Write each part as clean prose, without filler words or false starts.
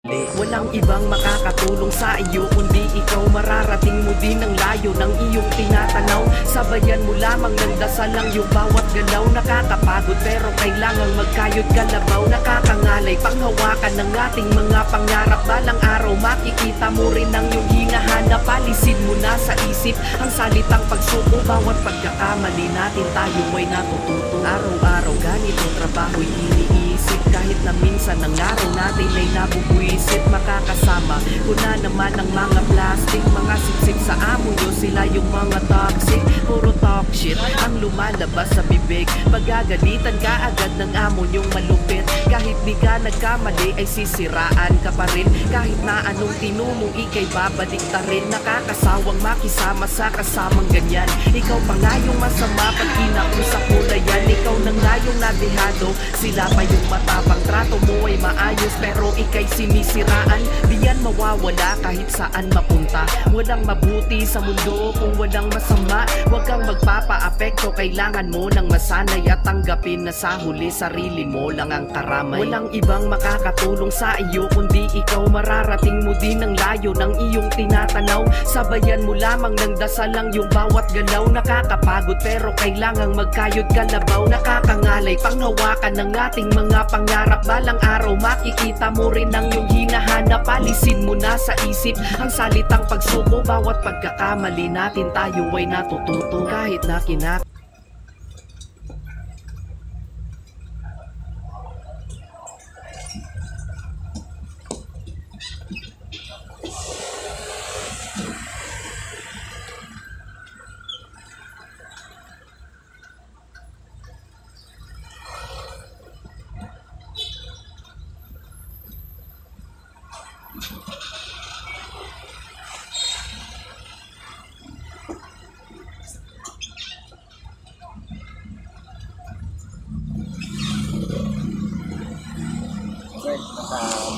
Walang ibang makakatulong sa iyo kundi ikaw. Mararating mo din ang layo ng iyong tinatanaw. Sabayan mo lamang ng dasal ang iyong bawat galaw. Nakakapagod pero kailangang magkayod kalabaw. Nakakangalay panghawakan ng ating mga pangarap. Balang araw makikita mo rin ang iyong hinahanap. Palisin mo na sa isip ang salitang pagsuko. Bawat pagkakamali natin tayo ay natututo. Araw-araw ganito trabaho'y iniisip. Kahit na minsan ang araw natin ay nabubuisit. Makakasama ko na naman ang mga plastic. Mga sipsip sa amo nyo, sila yung mga toxic. Puro talk shit ang lumalabas sa bibig. Pagagalitan ka agad ng amo nyong malupit. Kahit di ka nagkamali ay sisiraan ka pa rin. Kahit na anong tinumong ikay babalik ta rin. Nakakasawang makisama sa kasamang ganyan. Ikaw pa nga yung masama pag kinausap mo na yan. Ikaw na nga yung nadehado, sila pa yung matapang. Trato mo ay maayos pero ikay sinisiraan. Di yan mawawala kahit saan mapunta. Walang mabuti sa mundo kung walang masama. Huwag kang magpapa-apekto, kailangan mo ng masanay at tanggapin na sa huli sarili mo lang ang karamay. Walang ibang makakatulong sa iyo kundi ikaw. Mararating mo din ang layo ng iyong tinatanaw. Sabayan mo lamang ng dasal ang iyong bawat galaw. Nakakapagod pero kailangang magkayod kalabaw. Nakakangalay panghawakan ng ating mga pangarap. Balang araw makikita mo rin ang iyong hinahanap. Palisin mo na sa isip ang salitang pagsuko. Bawat pagkakamali natin tayo ay natututo. Kahit na nasa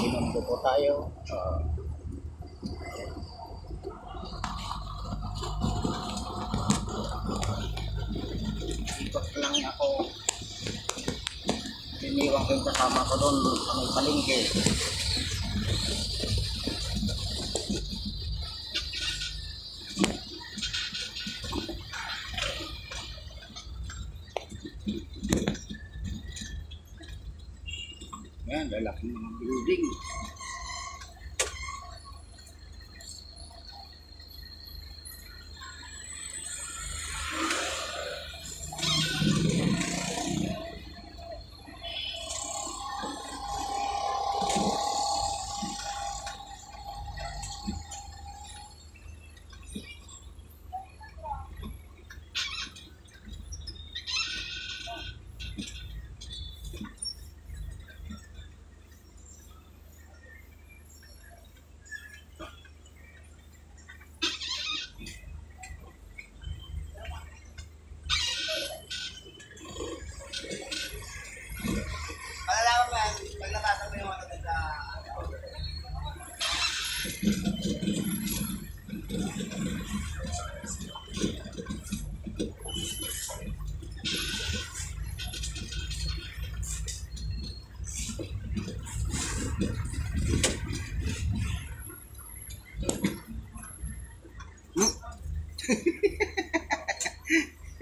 Binondo po tayo. Ikot lang ako. Iniwan ko yung kasama ko doon sa may palengke. Ayan, lalaking mga building.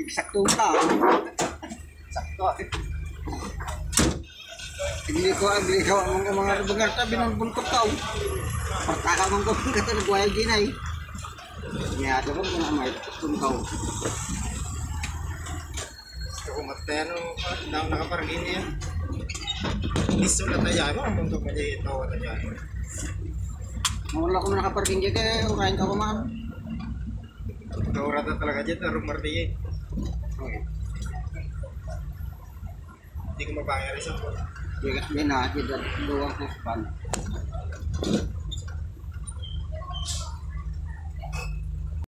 Sakto ka. Sakto. Hindi ko ang mga lugar tabi ng bulkot tao. Pertaka mong ko kata nagwaya ginay. Ya, dapat ko na may tuntaw. Gusto ko magtano, daw nakapargin niya. Gusto na tayo, ang mundo pa niya ito, wala niya. Wala ko nakaparking dyan kaya urahin ka ko ma'am. Kaurata talaga dyan, rumor niya. Hindi ko mapangyaris ako. Hindi na, hindi na, luwang kuspan.